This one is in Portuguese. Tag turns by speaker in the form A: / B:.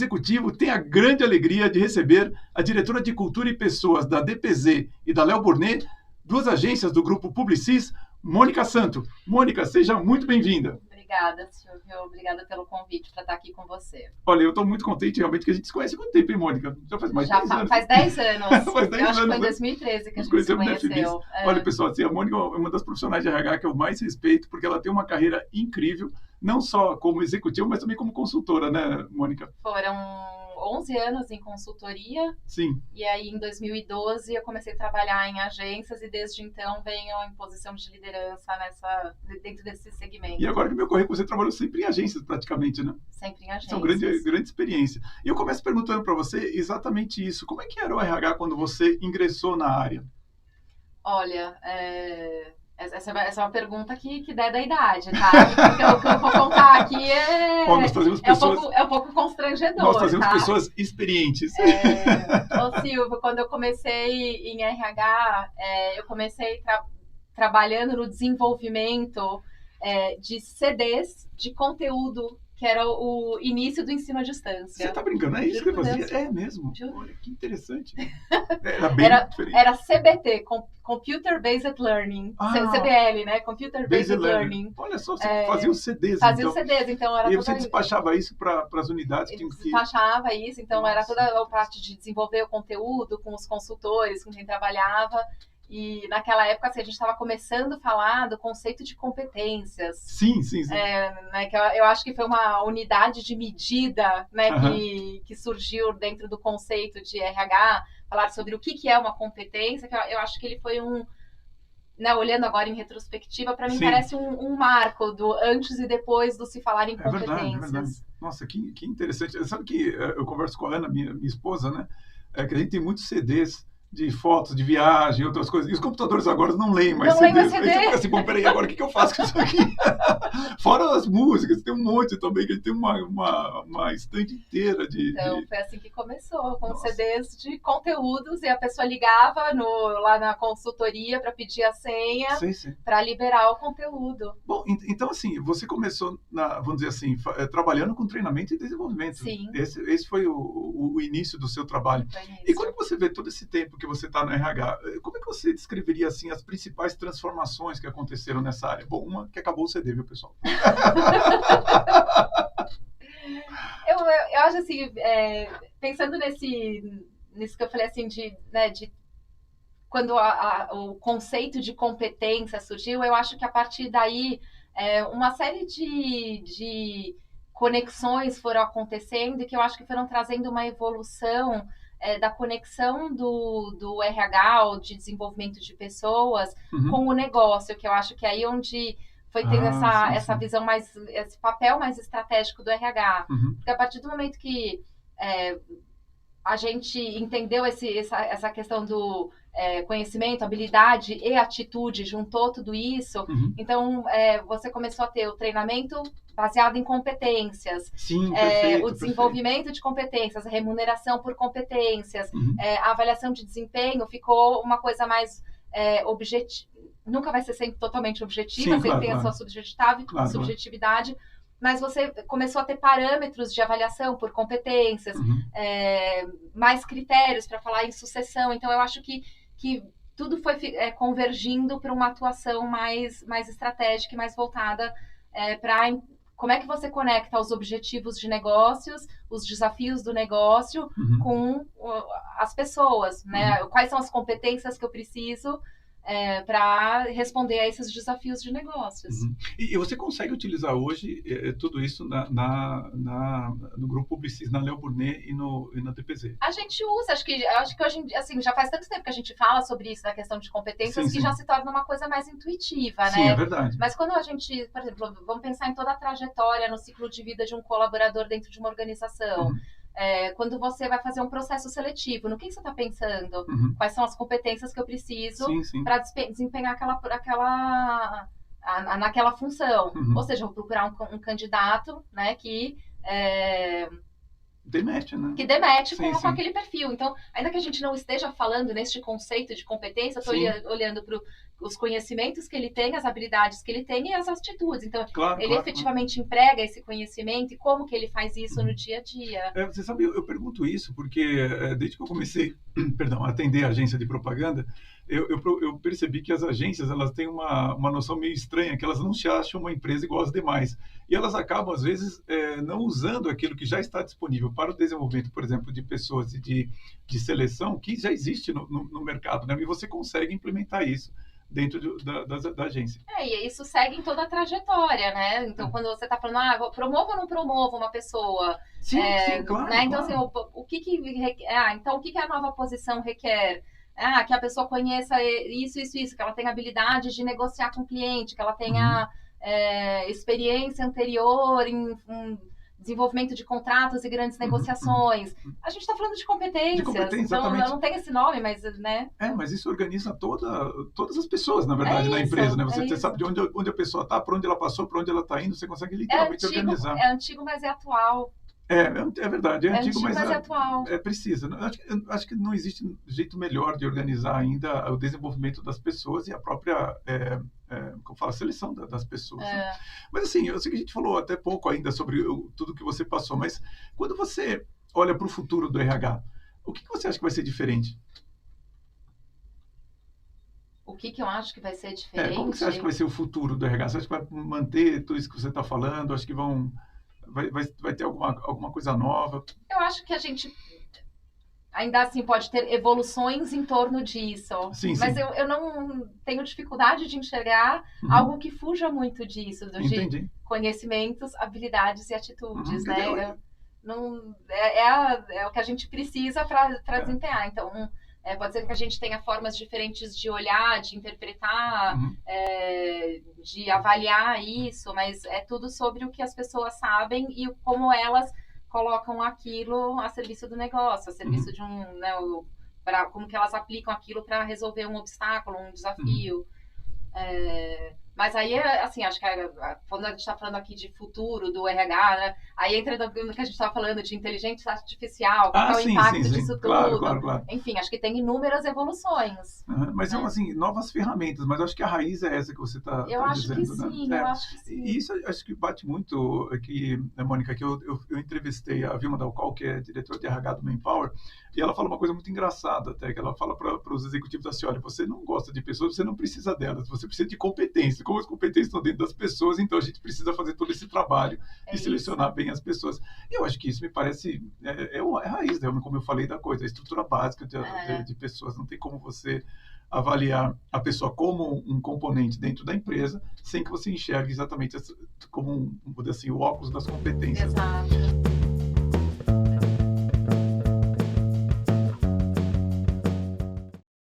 A: Executivo tem a grande alegria de receber a diretora de Cultura e Pessoas da DPZ e da Léo Burnet, duas agências do Grupo Publicis, Mônica Santo. Mônica, seja muito bem-vinda.
B: Obrigada, Silvio. Obrigada pelo convite para estar aqui com você.
A: Olha, eu estou muito contente realmente que a gente se conhece há quanto tempo, hein, Mônica?
B: Já faz mais de 10 anos. Faz 10 anos.
A: Faz 10
B: eu acho
A: anos,
B: que foi em 2013 que a gente se conheceu.
A: Olha, pessoal, assim, a Mônica é uma das profissionais de RH que eu mais respeito, porque ela tem uma carreira incrível, não só como executiva, mas também como consultora, né, Mônica?
B: Foram 11 anos em consultoria.
A: Sim.
B: E aí, em 2012, eu comecei a trabalhar em agências e desde então venho em posição de liderança dentro desse segmento.
A: E agora que me ocorreu que você trabalhou sempre em agências, praticamente, né?
B: Sempre em agências.
A: Isso é uma grande experiência. E eu começo perguntando para você exatamente isso. Como é que era o RH quando você ingressou na área?
B: Olha, essa é uma pergunta que der da idade, tá? Porque o que eu vou contar aqui é um pouco constrangedor.
A: Nós fazemos
B: tá?
A: pessoas experientes.
B: Ô Silvio, quando eu comecei em RH, eu comecei trabalhando no desenvolvimento de CDs de conteúdo, que era o início do ensino à distância.
A: Você tá brincando? É isso que eu fazia? É mesmo? Olha, que interessante. Era bem diferente.
B: Era CBT, Computer Based Learning. CBL, né? Computer Based Learning.
A: Olha só, você fazia os CDs.
B: Fazia os CDs, então era
A: E você despachava isso para as unidades?
B: Despachava isso, então era toda a parte de desenvolver o conteúdo com os consultores, com quem trabalhava. E naquela época, assim, a gente estava começando a falar do conceito de competências.
A: Sim.
B: Né, que eu acho que foi uma unidade de medida, né, que surgiu dentro do conceito de RH, falar sobre o que é uma competência, que eu acho que ele foi né, olhando agora em retrospectiva, para mim parece um marco do antes e depois do se falar em competências.
A: É verdade. Nossa, que interessante. Sabe que eu converso com a Ana, minha esposa, né, que a gente tem muitos CDs de fotos, de viagem, outras coisas. E os computadores agora não leem mais CDs.
B: Não leem CD.
A: Aí você fica assim, bom, peraí, agora o que eu faço com isso aqui? Fora as músicas, tem um monte também, que a gente tem uma estante inteira de...
B: Então, foi assim que começou, com CDs de conteúdos, e a pessoa ligava lá na consultoria para pedir a senha, para liberar o conteúdo.
A: Bom, então assim, você começou, vamos dizer assim, trabalhando com treinamento e desenvolvimento.
B: Sim.
A: Esse foi o início do seu trabalho. E quando você vê todo esse tempo que você está no RH, como é que você descreveria assim, as principais transformações que aconteceram nessa área? Bom, uma que acabou o CD, viu, pessoal?
B: Eu acho assim, pensando nisso que eu falei assim, de quando o conceito de competência surgiu, eu acho que a partir daí uma série de conexões foram acontecendo e que eu acho que foram trazendo uma evolução da conexão do RH, ou de desenvolvimento de pessoas, com o negócio, que eu acho que é aí onde foi tendo essa visão mais, esse papel mais estratégico do RH. Porque a partir do momento que a gente entendeu essa questão do conhecimento, habilidade e atitude, juntou tudo isso, então você começou a ter o treinamento baseado em competências,
A: perfeito,
B: o desenvolvimento de competências, a remuneração por competências, a avaliação de desempenho ficou uma coisa mais objetiva. Nunca vai ser sempre totalmente objetiva, sempre tem a sua subjetividade, mas você começou a ter parâmetros de avaliação por competências, mais critérios para falar em sucessão. Então, eu acho que tudo foi convergindo para uma atuação mais estratégica e mais voltada para como é que você conecta os objetivos de negócios, os desafios do negócio com as pessoas, né? Quais são as competências que eu preciso para responder a esses desafios de negócios.
A: E você consegue utilizar hoje tudo isso no Grupo Publicis, na Léo Burnet e na DPZ?
B: A gente usa, acho que hoje em dia, assim, já faz tanto tempo que a gente fala sobre isso, na questão de competências, que já se torna uma coisa mais intuitiva, né?
A: Sim, é verdade.
B: Mas quando a gente, por exemplo, vamos pensar em toda a trajetória no ciclo de vida de um colaborador dentro de uma organização. Quando você vai fazer um processo seletivo, no que você está pensando? Quais são as competências que eu preciso para desempenhar naquela função? Ou seja, eu vou procurar um candidato, né, que
A: demete, né?
B: Que demete com aquele perfil. Então, ainda que a gente não esteja falando neste conceito de competência, eu estou olhando para o os conhecimentos que ele tem, as habilidades que ele tem e as atitudes. Então,
A: Claro,
B: ele
A: claro,
B: efetivamente emprega esse conhecimento e como que ele faz isso no dia a dia.
A: Você sabe, eu pergunto isso porque desde que eu comecei, perdão, a atender a agência de propaganda, eu percebi que as agências elas têm uma noção meio estranha, que elas não se acham uma empresa igual às demais. E elas acabam, às vezes, não usando aquilo que já está disponível para o desenvolvimento, por exemplo, de pessoas e de seleção, que já existe no mercado, né? E você consegue implementar isso dentro da agência.
B: E isso segue em toda a trajetória, né? Então, quando você está falando, promovo ou não promovo uma pessoa?
A: Sim, sim, claro.
B: Né? Então,
A: claro.
B: assim, então, o que a nova posição requer? Que a pessoa conheça isso, que ela tenha habilidade de negociar com o cliente, que ela tenha experiência anterior em desenvolvimento de contratos e grandes negociações. A gente está falando de competências.
A: De competência,
B: então,
A: exatamente.
B: não tem esse nome, mas, né?
A: Mas isso organiza todas as pessoas, na verdade, na empresa, né? Você sabe de onde a pessoa está, para onde ela passou, para onde ela está indo, você consegue literalmente organizar.
B: É antigo, mas é atual.
A: É verdade, é antigo, mas
B: é atual.
A: Precisa. Acho que não existe jeito melhor de organizar ainda o desenvolvimento das pessoas e a própria como fala, a seleção das pessoas. Né? Mas assim, eu sei que a gente falou até pouco ainda sobre tudo que você passou, mas quando você olha para o futuro do RH, o que você acha que vai ser diferente?
B: O que eu acho que vai ser diferente?
A: Como que você acha que vai ser o futuro do RH? Você acha que vai manter tudo isso que você está falando? Acho que vai ter alguma coisa nova?
B: Eu acho que a gente ainda assim pode ter evoluções em torno disso.
A: Sim,
B: mas
A: sim.
B: Eu não tenho dificuldade de enxergar algo que fuja muito disso, de conhecimentos, habilidades e atitudes, né? É o que a gente precisa para desempenhar. Então, pode ser que a gente tenha formas diferentes de olhar, de interpretar, de avaliar isso, mas é tudo sobre o que as pessoas sabem e como elas colocam aquilo a serviço do negócio, a serviço de como que elas aplicam aquilo para resolver um obstáculo, um desafio. Mas aí, assim, acho que quando a gente está falando aqui de futuro do RH, né, aí entra no que a gente estava falando de inteligência artificial, qual é o impacto disso tudo.
A: Claro.
B: Enfim, acho que tem inúmeras evoluções.
A: Mas são, assim, novas ferramentas, mas acho que a raiz é essa que você está dizendo.
B: Eu acho que sim.
A: E isso acho que bate muito aqui, Mônica, que eu entrevistei a Vilma Dalcol, que é diretora de RH do Manpower, e ela fala uma coisa muito engraçada até, que ela fala para os executivos assim, olha, você não gosta de pessoas, você não precisa delas, você precisa de competência. Como as competências estão dentro das pessoas, então a gente precisa fazer todo esse trabalho e selecionar bem as pessoas. E eu acho que isso me parece a raiz, né? Como eu falei da coisa, a estrutura básica de pessoas. Não tem como você avaliar a pessoa como um componente dentro da empresa sem que você enxergue exatamente como o óculos das competências.
B: Exato.